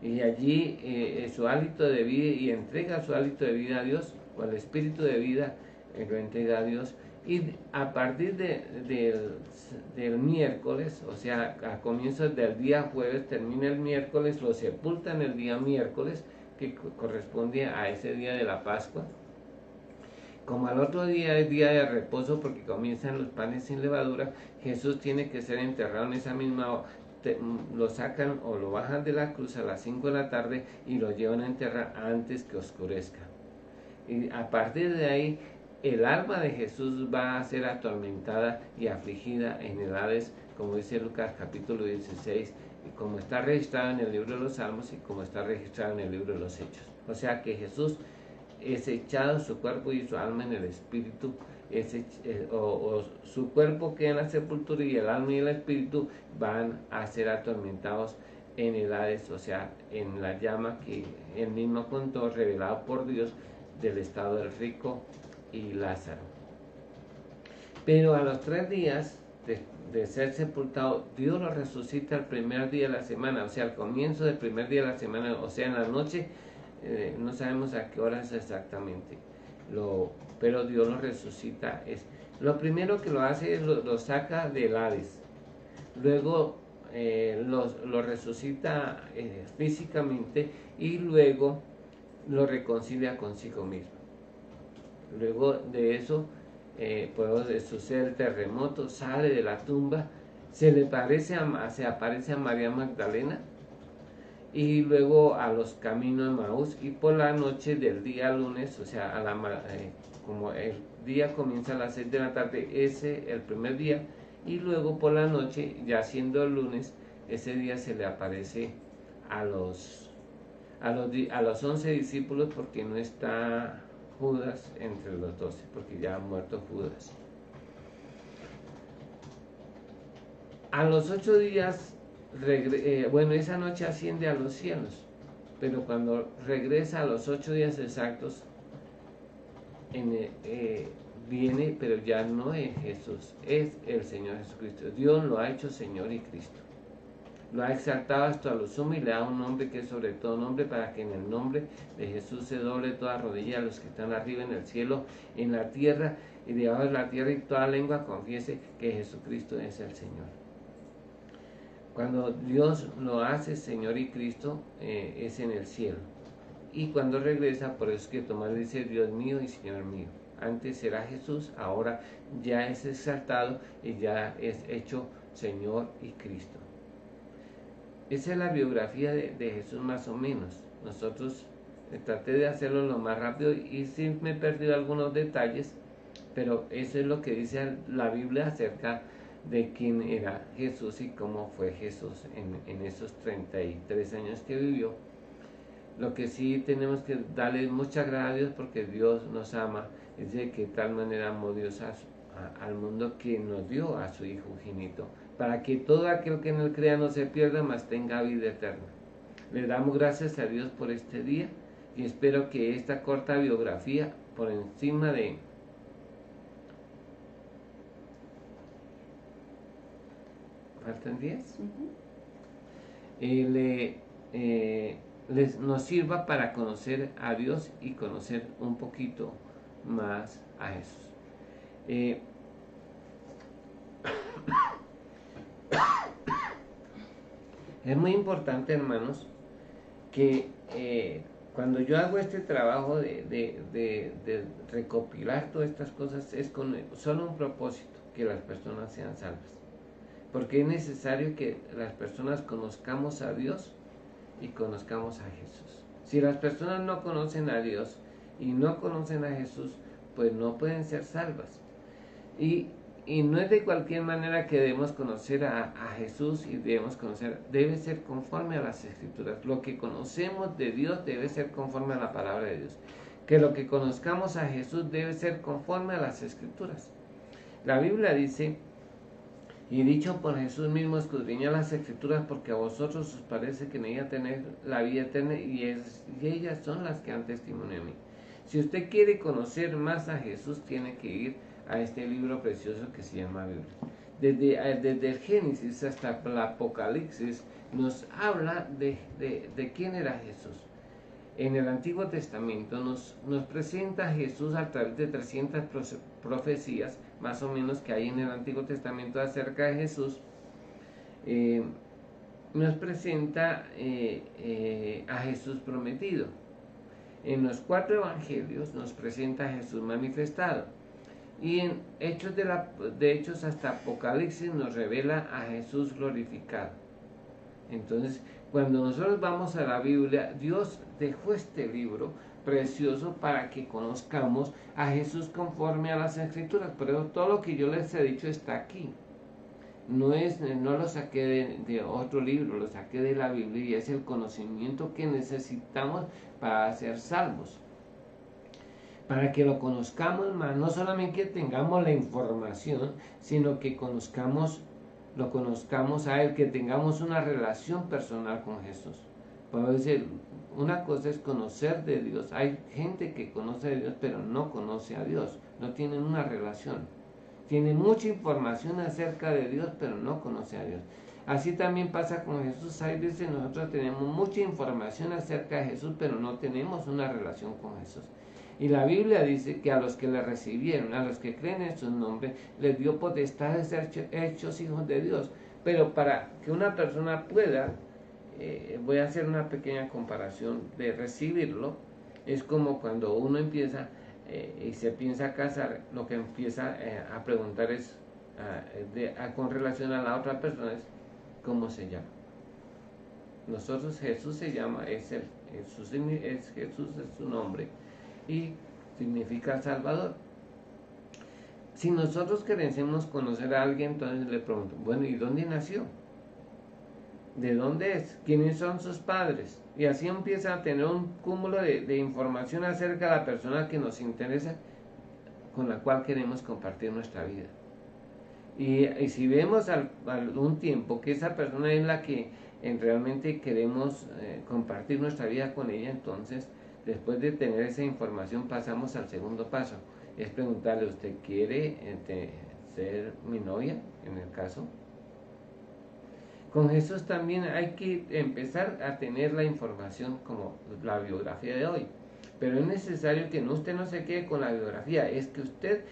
Y allí su hálito de vida, y entrega su hálito de vida a Dios, o el espíritu de vida lo entrega a Dios. Y a partir del miércoles, o sea, a comienzos del día jueves, termina el miércoles, lo sepultan el día miércoles, que corresponde a ese día de la Pascua. Como al otro día es día de reposo porque comienzan los panes sin levadura, Jesús tiene que ser enterrado en esa misma hora. Lo sacan o lo bajan de la cruz a las 5 de la tarde y lo llevan a enterrar antes que oscurezca. Y a partir de ahí, el alma de Jesús va a ser atormentada y afligida en el Hades, como dice Lucas capítulo 16, y como está registrado en el libro de los Salmos y como está registrado en el libro de los Hechos. O sea que Jesús es echado su cuerpo y su alma en el espíritu, su cuerpo queda en la sepultura y el alma y el espíritu van a ser atormentados en el Hades, o sea, en la llama que él mismo contó, revelado por Dios, del estado del rico y Lázaro. Pero a los 3 días de ser sepultado, Dios lo resucita el primer día de la semana, o sea, al comienzo del primer día de la semana, o sea, en la noche. No sabemos a qué horas exactamente, pero Dios lo resucita. Lo primero que lo hace es lo saca del Hades, luego lo resucita físicamente y luego lo reconcilia consigo mismo. Luego de eso, pues sucede el terremoto, sale de la tumba, se aparece a María Magdalena, y luego a los caminos de Maús, y por la noche del día lunes, o sea, como el día comienza a las 6 de la tarde, el primer día, y luego por la noche, ya siendo el lunes, ese día se le aparece a los 11 discípulos, porque no está Judas entre los 12, porque ya ha muerto Judas. A los 8 días, esa noche asciende a los cielos, pero cuando regresa a los 8 días exactos, viene, pero ya no es Jesús, es el Señor Jesucristo. Dios lo ha hecho Señor y Cristo. Lo ha exaltado hasta lo sumo y le da un nombre que es sobre todo nombre, para que en el nombre de Jesús se doble toda rodilla a los que están arriba en el cielo, en la tierra y debajo de la tierra, y toda lengua confiese que Jesucristo es el Señor. Cuando Dios lo hace Señor y Cristo, es en el cielo. Y cuando regresa, por eso es que Tomás dice Dios mío y Señor mío. Antes era Jesús, ahora ya es exaltado y ya es hecho Señor y Cristo. Esa es la biografía de Jesús más o menos. Nosotros traté de hacerlo lo más rápido y sí me he perdido algunos detalles, pero eso es lo que dice la Biblia acerca de quién era Jesús y cómo fue Jesús en esos 33 años que vivió. Lo que sí tenemos que darle muchas gracias a Dios, porque Dios nos ama, es de que tal manera amó Dios al mundo, que nos dio a su Hijo unigénito, para que todo aquel que en él crea no se pierda, mas tenga vida eterna. Le damos gracias a Dios por este día y espero que esta corta biografía, por encima de ¿faltan 10? Nos sirva para conocer a Dios y conocer un poquito más a Jesús. Es muy importante, hermanos, que cuando yo hago este trabajo de recopilar todas estas cosas, es con solo un propósito: que las personas sean salvas. Porque es necesario que las personas conozcamos a Dios y conozcamos a Jesús. Si las personas no conocen a Dios y no conocen a Jesús, pues no pueden ser salvas. Y no es de cualquier manera que debemos conocer a Jesús y debe ser conforme a las Escrituras. Lo que conocemos de Dios debe ser conforme a la palabra de Dios. Que lo que conozcamos a Jesús debe ser conforme a las Escrituras. La Biblia dice: y dicho por Jesús mismo, escudriñad las Escrituras, porque a vosotros os parece que en ellas tenéis la vida eterna, y ellas son las que han testimonio de mí. Si usted quiere conocer más a Jesús, tiene que ir a este libro precioso que se llama Biblia. Desde el Génesis hasta el Apocalipsis nos habla de quién era Jesús. En el Antiguo Testamento nos presenta a Jesús a través de 300 profecías, más o menos, que hay en el Antiguo Testamento acerca de Jesús. Nos presenta a Jesús prometido. En los 4 evangelios nos presenta a Jesús manifestado. Y en de Hechos hasta Apocalipsis nos revela a Jesús glorificado. Entonces, cuando nosotros vamos a la Biblia, Dios dejó este libro precioso para que conozcamos a Jesús conforme a las Escrituras. Por eso todo lo que yo les he dicho está aquí. No lo saqué de otro libro, lo saqué de la Biblia, y es el conocimiento que necesitamos para ser salvos. Para que lo conozcamos más, no solamente que tengamos la información, sino que lo conozcamos a Él, que tengamos una relación personal con Jesús. Puedo decir, una cosa es conocer de Dios. Hay gente que conoce de Dios, pero no conoce a Dios, no tienen una relación. Tienen mucha información acerca de Dios, pero no conoce a Dios. Así también pasa con Jesús. Hay veces nosotros tenemos mucha información acerca de Jesús, pero no tenemos una relación con Jesús. Y la Biblia dice que a los que le recibieron, a los que creen en su nombre, les dio potestad de ser hechos hijos de Dios. Pero para que una persona pueda, voy a hacer una pequeña comparación de recibirlo, es como cuando uno empieza y se piensa a casar, lo que empieza a preguntar es, con relación a la otra persona, es cómo se llama. Nosotros, Jesús se llama, Jesús es su nombre, y significa Salvador. Si nosotros queremos conocer a alguien, entonces le pregunto, bueno, ¿y dónde nació? ¿De dónde es? ¿Quiénes son sus padres? Y así empieza a tener un cúmulo de información acerca de la persona que nos interesa, con la cual queremos compartir nuestra vida. Y si vemos un tiempo que esa persona es la que realmente queremos compartir nuestra vida con ella, entonces, después de tener esa información, pasamos al segundo paso. Es preguntarle, ¿usted quiere ser mi novia, en el caso? Con Jesús también hay que empezar a tener la información como la biografía de hoy. Pero es necesario que usted no se quede con la biografía, es que usted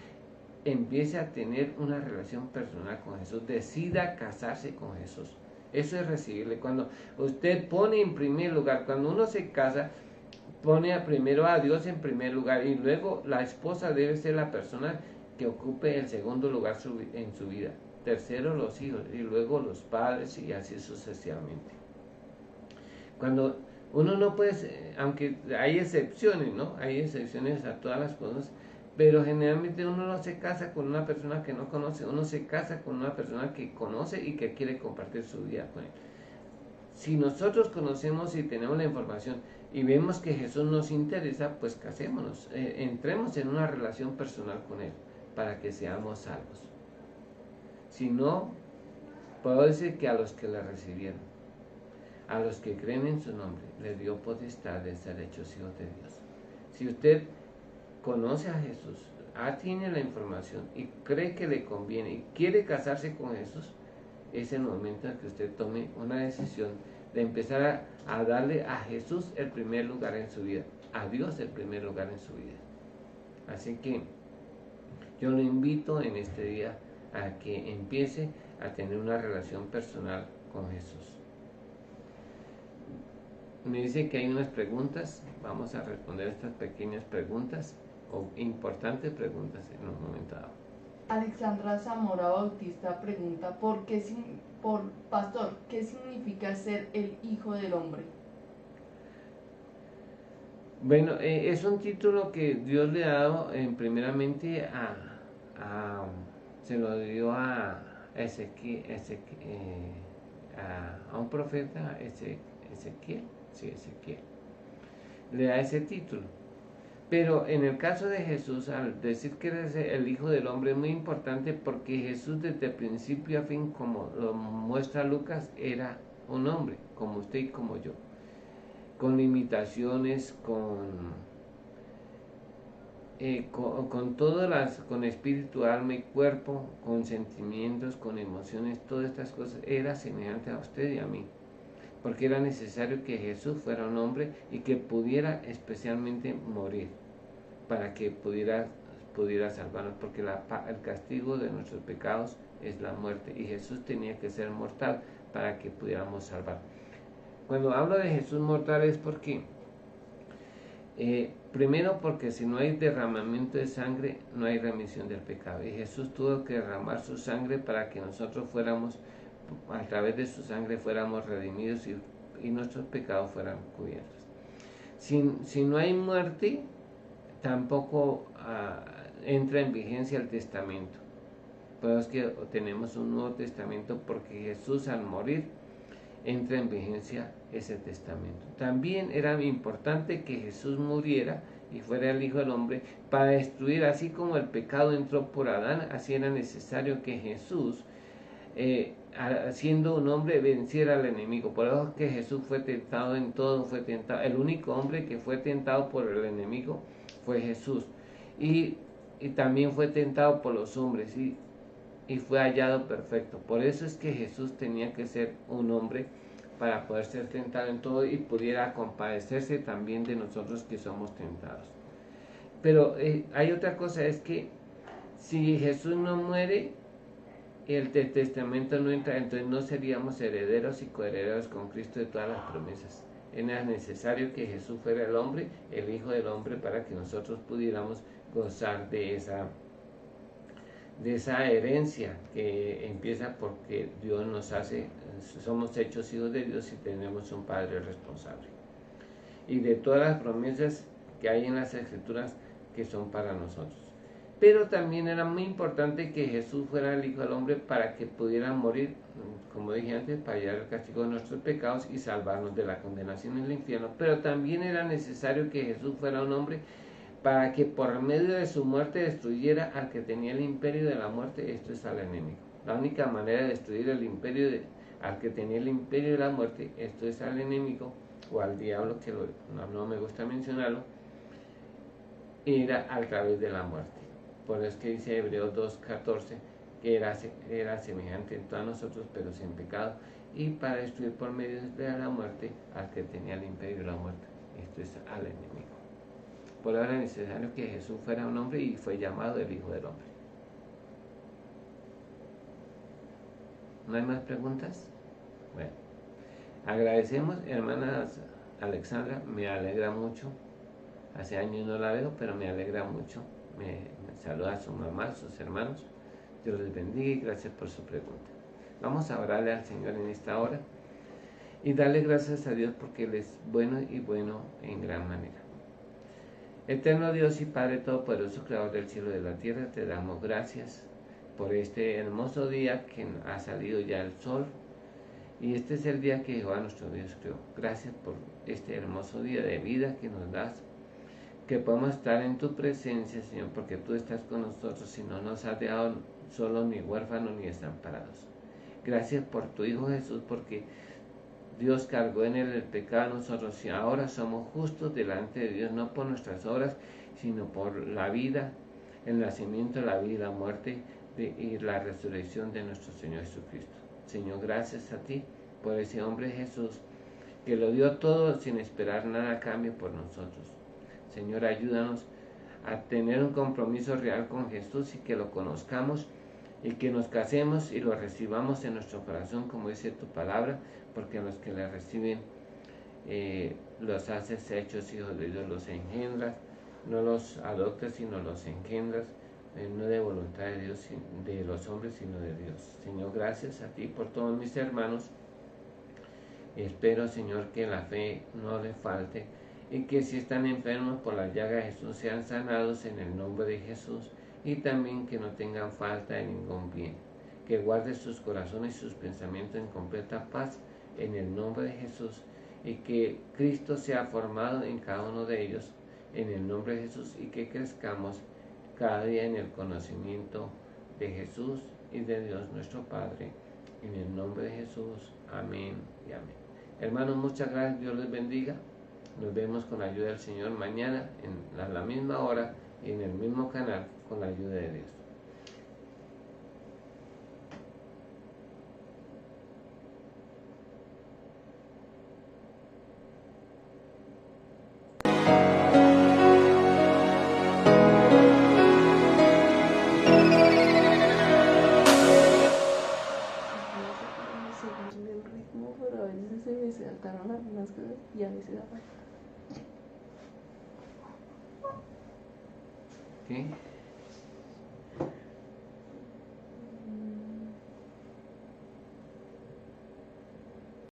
empiece a tener una relación personal con Jesús, decida casarse con Jesús. Eso es recibirle. Cuando usted pone en primer lugar, cuando uno se casa, pone primero a Dios en primer lugar, y luego la esposa debe ser la persona que ocupe el segundo lugar en su vida. Tercero, los hijos, y luego los padres, y así sucesivamente. Cuando uno no puede, aunque hay excepciones, ¿no? Hay excepciones a todas las cosas, pero generalmente uno no se casa con una persona que no conoce, uno se casa con una persona que conoce y que quiere compartir su vida con él. Si nosotros conocemos y tenemos la información y vemos que Jesús nos interesa, pues casémonos, entremos en una relación personal con Él para que seamos salvos. Si no, puedo decir que a los que le recibieron, a los que creen en su nombre, les dio potestad de ser hechos hijos de Dios. Si usted conoce a Jesús, tiene la información y cree que le conviene y quiere casarse con Jesús, es el momento en que usted tome una decisión de empezar a darle a Jesús el primer lugar en su vida, a Dios el primer lugar en su vida. Así que yo lo invito en este día a que empiece a tener una relación personal con Jesús. Me dice que hay unas preguntas, vamos a responder estas pequeñas preguntas o importantes preguntas en un momento dado. Alexandra Zamora Bautista pregunta, Pastor, ¿qué significa ser el Hijo del Hombre? Bueno, es un título que Dios le ha dado primeramente se lo dio a un profeta, Ezequiel, le da ese título. Pero en el caso de Jesús, al decir que eres el Hijo del Hombre, es muy importante porque Jesús desde principio a fin, como lo muestra Lucas, era un hombre, como usted y como yo, con limitaciones, con espíritu, alma y cuerpo, con sentimientos, con emociones, todas estas cosas, era semejante a usted y a mí, porque era necesario que Jesús fuera un hombre y que pudiera especialmente morir, para que pudiera salvarnos, porque el castigo de nuestros pecados es la muerte, y Jesús tenía que ser mortal para que pudiéramos salvar. Cuando hablo de Jesús mortal es porque primero, porque si no hay derramamiento de sangre, no hay remisión del pecado. Y Jesús tuvo que derramar su sangre para que nosotros fuéramos, a través de su sangre, fuéramos redimidos y nuestros pecados fueran cubiertos. Si no hay muerte, tampoco entra en vigencia el testamento. Por eso es que tenemos un nuevo testamento, porque Jesús, al morir, entra en vigencia ese testamento. También era importante que Jesús muriera y fuera el Hijo del Hombre para destruir, así como el pecado entró por Adán, así era necesario que Jesús, siendo un hombre, venciera al enemigo. Por eso es que Jesús fue tentado en todo, fue tentado. El único hombre que fue tentado por el enemigo fue Jesús. Y también fue tentado por los hombres y fue hallado perfecto. Por eso es que Jesús tenía que ser un hombre para poder ser tentado en todo y pudiera compadecerse también de nosotros que somos tentados. Pero hay otra cosa, es que si Jesús no muere, el testamento no entra, entonces no seríamos herederos y coherederos con Cristo de todas las promesas. Era necesario que Jesús fuera el hombre, el Hijo del Hombre, para que nosotros pudiéramos gozar de esa herencia que empieza porque Dios nos hace, somos hechos hijos de Dios y tenemos un Padre responsable. Y de todas las promesas que hay en las Escrituras que son para nosotros. Pero también era muy importante que Jesús fuera el Hijo del Hombre para que pudiera morir, como dije antes, para llevar el castigo de nuestros pecados y salvarnos de la condenación en el infierno. Pero también era necesario que Jesús fuera un hombre para que por medio de su muerte destruyera al que tenía el imperio de la muerte, esto es al enemigo. La única manera de destruir el imperio al que tenía el imperio de la muerte, esto es al enemigo o al diablo, que no me gusta mencionarlo, era a través de la muerte. Por eso es que dice Hebreos 2:14 que era semejante en todos nosotros, pero sin pecado, y para destruir por medio de la muerte al que tenía el imperio de la muerte, esto es al enemigo. Por ahora es necesario que Jesús fuera un hombre y fue llamado el Hijo del Hombre. ¿No hay más preguntas? Bueno, agradecemos, hermana Alexandra, me alegra mucho. Hace años no la veo, pero me alegra mucho. Me saluda a su mamá, a sus hermanos. Dios les bendiga y gracias por su pregunta. Vamos a orarle al Señor en esta hora y darle gracias a Dios porque Él es bueno y bueno en gran manera. Eterno Dios y Padre Todopoderoso, Creador del cielo y de la tierra, te damos gracias por este hermoso día que ha salido ya el sol. Y este es el día que Jehová nuestro Dios creó. Gracias por este hermoso día de vida que nos das, que podamos estar en tu presencia, Señor, porque tú estás con nosotros y no nos has dejado solos, ni huérfanos, ni desamparados. Gracias por tu Hijo Jesús, porque Dios cargó en él el pecado de nosotros y ahora somos justos delante de Dios, no por nuestras obras, sino por la vida, el nacimiento, la vida y la muerte y la resurrección de nuestro Señor Jesucristo. Señor, gracias a ti por ese hombre Jesús que lo dio todo sin esperar nada a cambio por nosotros. Señor, ayúdanos a tener un compromiso real con Jesús y que lo conozcamos y que nos casemos y lo recibamos en nuestro corazón, como dice tu palabra, porque a los que le reciben los haces hechos hijos de Dios, los engendras, no los adoptas, sino los engendras, no de voluntad de Dios, de los hombres, sino de Dios. Señor, gracias a ti por todos mis hermanos. Espero, Señor, que la fe no le falte y que si están enfermos por la llaga de Jesús sean sanados en el nombre de Jesús, y también que no tengan falta de ningún bien, que guarde sus corazones y sus pensamientos en completa paz en el nombre de Jesús, y que Cristo sea formado en cada uno de ellos en el nombre de Jesús, y que crezcamos cada día en el conocimiento de Jesús y de Dios nuestro Padre, en el nombre de Jesús. Amén y amén. Hermanos, muchas gracias, Dios les bendiga. Nos vemos con la ayuda del Señor mañana a la misma hora en el mismo canal con la ayuda de Dios. Seguirle el ritmo, pero a veces se me saltaron algunas cosas y a veces ¿Sí?